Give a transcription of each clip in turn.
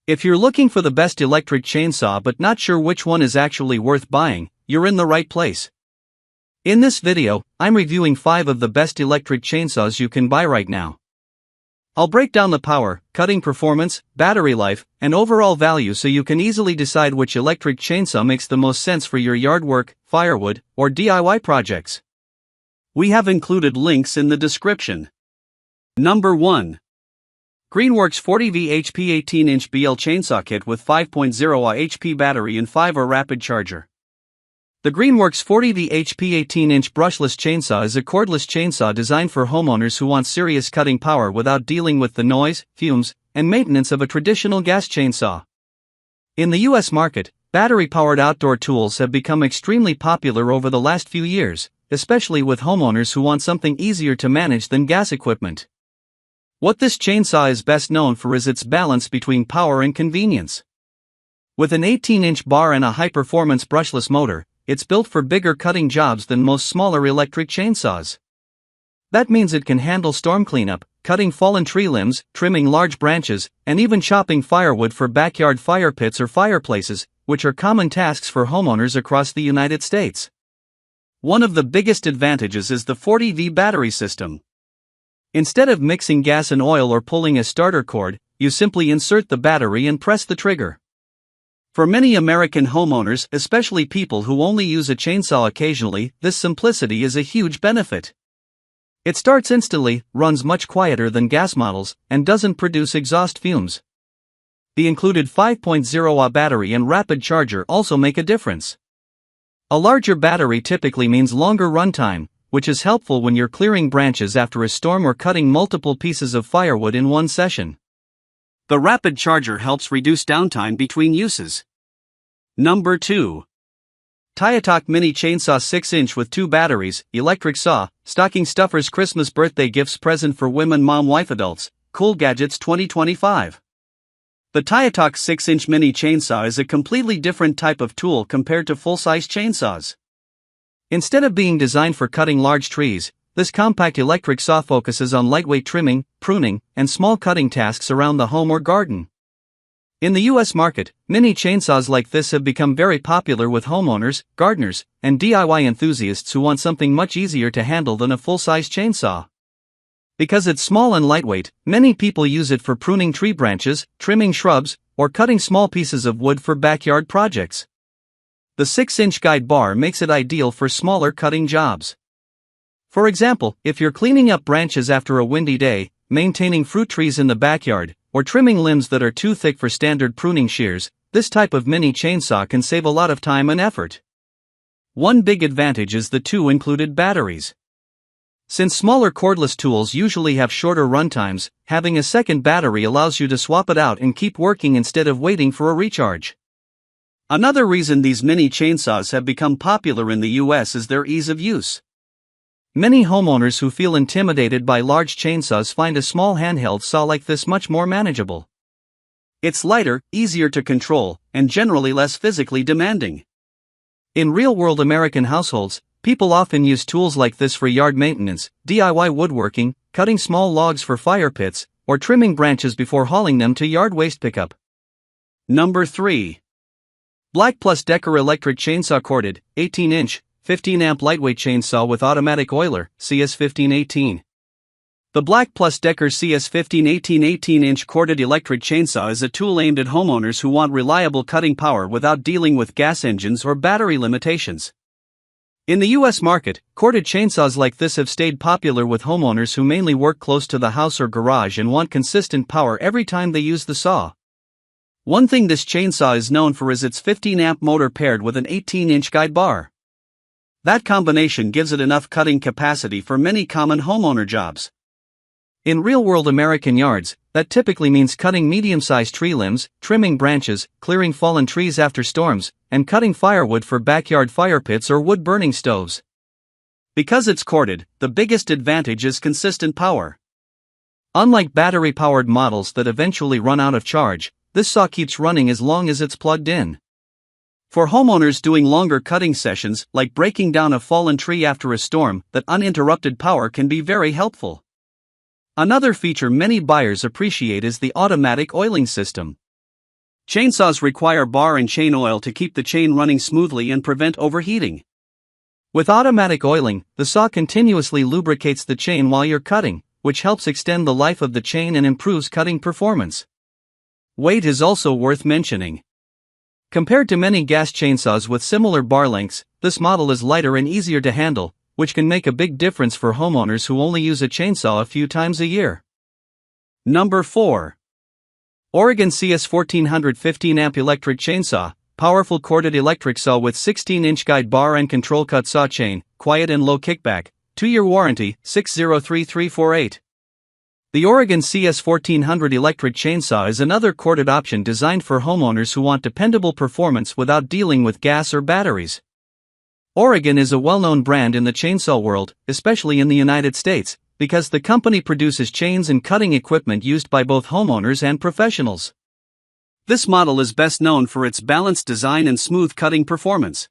If you're looking for the best electric chainsaw but not sure which one is actually worth buying, you're in the right place. In this video, I'm reviewing 5 of the best electric chainsaws you can buy right now. I'll break down the power, cutting performance, battery life, and overall value so you can easily decide which electric chainsaw makes the most sense for your yard work, firewood, or DIY projects. We have included links in the description. Number 1. Greenworks 40V HP 18-inch BL chainsaw kit with 5.0 Ah HP battery and 5 Ah rapid charger. The Greenworks 40V HP 18-inch brushless chainsaw is a cordless chainsaw designed for homeowners who want serious cutting power without dealing with the noise, fumes, and maintenance of a traditional gas chainsaw. In the US market, battery-powered outdoor tools have become extremely popular over the last few years, especially with homeowners who want something easier to manage than gas equipment. What this chainsaw is best known for is its balance between power and convenience. With an 18-inch bar and a high-performance brushless motor, it's built for bigger cutting jobs than most smaller electric chainsaws. That means it can handle storm cleanup, cutting fallen tree limbs, trimming large branches, and even chopping firewood for backyard fire pits or fireplaces, which are common tasks for homeowners across the United States. One of the biggest advantages is the 40V battery system. Instead of mixing gas and oil or pulling a starter cord, you simply insert the battery and press the trigger. For many American homeowners, especially people who only use a chainsaw occasionally, this simplicity is a huge benefit. It starts instantly, runs much quieter than gas models, and doesn't produce exhaust fumes. The included 5.0 Ah battery and rapid charger also make a difference. A larger battery typically means longer runtime, which is helpful when you're clearing branches after a storm or cutting multiple pieces of firewood in one session. The rapid charger helps reduce downtime between uses. Number 2. Tyatok Mini Chainsaw 6-inch with 2 batteries, electric saw, stocking stuffers Christmas birthday gifts present for women mom wife adults, Cool Gadgets 2025. The Tyatok 6-inch mini chainsaw is a completely different type of tool compared to full-size chainsaws. Instead of being designed for cutting large trees, this compact electric saw focuses on lightweight trimming, pruning, and small cutting tasks around the home or garden. In the US market, mini chainsaws like this have become very popular with homeowners, gardeners, and DIY enthusiasts who want something much easier to handle than a full-size chainsaw. Because it's small and lightweight, many people use it for pruning tree branches, trimming shrubs, or cutting small pieces of wood for backyard projects. The 6-inch guide bar makes it ideal for smaller cutting jobs. For example, if you're cleaning up branches after a windy day, maintaining fruit trees in the backyard, or trimming limbs that are too thick for standard pruning shears, this type of mini chainsaw can save a lot of time and effort. One big advantage is the 2 included batteries. Since smaller cordless tools usually have shorter runtimes, having a second battery allows you to swap it out and keep working instead of waiting for a recharge. Another reason these mini chainsaws have become popular in the US is their ease of use. Many homeowners who feel intimidated by large chainsaws find a small handheld saw like this much more manageable. It's lighter, easier to control, and generally less physically demanding. In real-world American households, people often use tools like this for yard maintenance, DIY woodworking, cutting small logs for fire pits, or trimming branches before hauling them to yard waste pickup. Number 3. Black Plus Decker Electric Chainsaw Corded, 18-inch, 15-amp lightweight chainsaw with automatic oiler, CS1518. The Black Plus Decker CS1518 18-inch corded electric chainsaw is a tool aimed at homeowners who want reliable cutting power without dealing with gas engines or battery limitations. In the US market, corded chainsaws like this have stayed popular with homeowners who mainly work close to the house or garage and want consistent power every time they use the saw. One thing this chainsaw is known for is its 15-amp motor paired with an 18-inch guide bar. That combination gives it enough cutting capacity for many common homeowner jobs. In real-world American yards, that typically means cutting medium-sized tree limbs, trimming branches, clearing fallen trees after storms, and cutting firewood for backyard fire pits or wood-burning stoves. Because it's corded, the biggest advantage is consistent power. Unlike battery-powered models that eventually run out of charge, this saw keeps running as long as it's plugged in. For homeowners doing longer cutting sessions, like breaking down a fallen tree after a storm, that uninterrupted power can be very helpful. Another feature many buyers appreciate is the automatic oiling system. Chainsaws require bar and chain oil to keep the chain running smoothly and prevent overheating. With automatic oiling, the saw continuously lubricates the chain while you're cutting, which helps extend the life of the chain and improves cutting performance. Weight is also worth mentioning. Compared to many gas chainsaws with similar bar lengths, this model is lighter and easier to handle, which can make a big difference for homeowners who only use a chainsaw a few times a year. Number 4. Oregon CS 1400 15-amp electric chainsaw, powerful corded electric saw with 16-inch guide bar and control cut saw chain, quiet and low kickback, 2-year warranty, 603348. The Oregon CS 1400 electric chainsaw is another corded option designed for homeowners who want dependable performance without dealing with gas or batteries. Oregon is a well-known brand in the chainsaw world, especially in the United States, because the company produces chains and cutting equipment used by both homeowners and professionals. This model is best known for its balanced design and smooth cutting performance.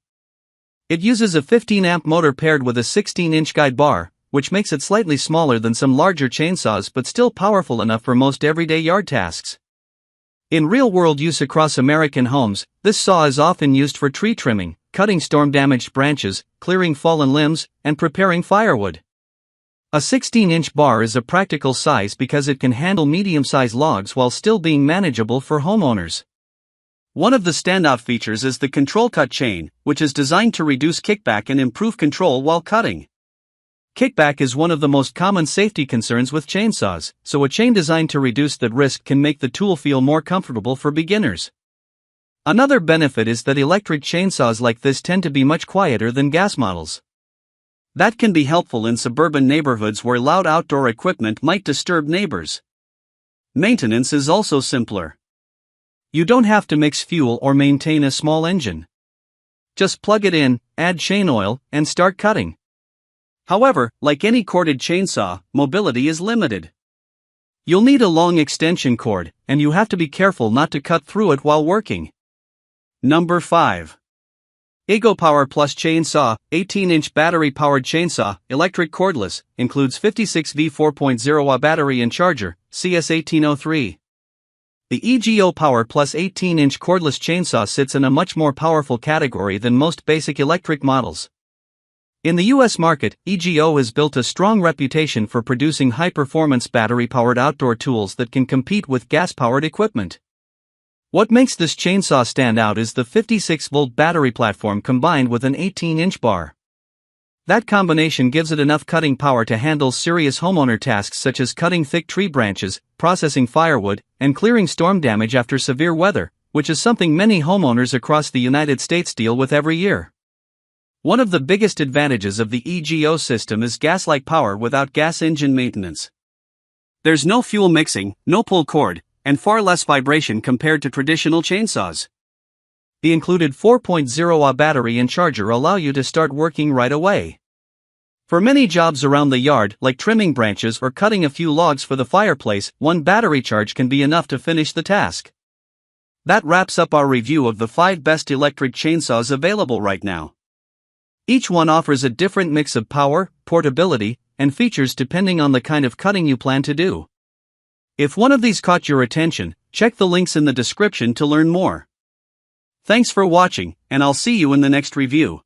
It uses a 15-amp motor paired with a 16-inch guide bar, which makes it slightly smaller than some larger chainsaws but still powerful enough for most everyday yard tasks. In real-world use across American homes, this saw is often used for tree trimming, cutting storm-damaged branches, clearing fallen limbs, and preparing firewood. A 16-inch bar is a practical size because it can handle medium-sized logs while still being manageable for homeowners. One of the standout features is the control cut chain, which is designed to reduce kickback and improve control while cutting. Kickback is one of the most common safety concerns with chainsaws, so a chain designed to reduce that risk can make the tool feel more comfortable for beginners. Another benefit is that electric chainsaws like this tend to be much quieter than gas models. That can be helpful in suburban neighborhoods where loud outdoor equipment might disturb neighbors. Maintenance is also simpler. You don't have to mix fuel or maintain a small engine. Just plug it in, add chain oil, and start cutting. However, like any corded chainsaw, mobility is limited. You'll need a long extension cord, and you have to be careful not to cut through it while working. Number 5. EcoPower Plus Chainsaw, 18-inch battery-powered chainsaw, electric cordless, includes 56V 4.0Ah battery and charger, CS1803. The EcoPower Plus 18-inch cordless chainsaw sits in a much more powerful category than most basic electric models. In the US market, EGO has built a strong reputation for producing high-performance battery-powered outdoor tools that can compete with gas-powered equipment. What makes this chainsaw stand out is the 56-volt battery platform combined with an 18-inch bar. That combination gives it enough cutting power to handle serious homeowner tasks such as cutting thick tree branches, processing firewood, and clearing storm damage after severe weather, which is something many homeowners across the United States deal with every year. One of the biggest advantages of the EGO system is gas-like power without gas engine maintenance. There's no fuel mixing, no pull cord, and far less vibration compared to traditional chainsaws. The included 4.0Ah battery and charger allow you to start working right away. For many jobs around the yard, like trimming branches or cutting a few logs for the fireplace, one battery charge can be enough to finish the task. That wraps up our review of the 5 best electric chainsaws available right now. Each one offers a different mix of power, portability, and features depending on the kind of cutting you plan to do. If one of these caught your attention, check the links in the description to learn more. Thanks for watching, and I'll see you in the next review.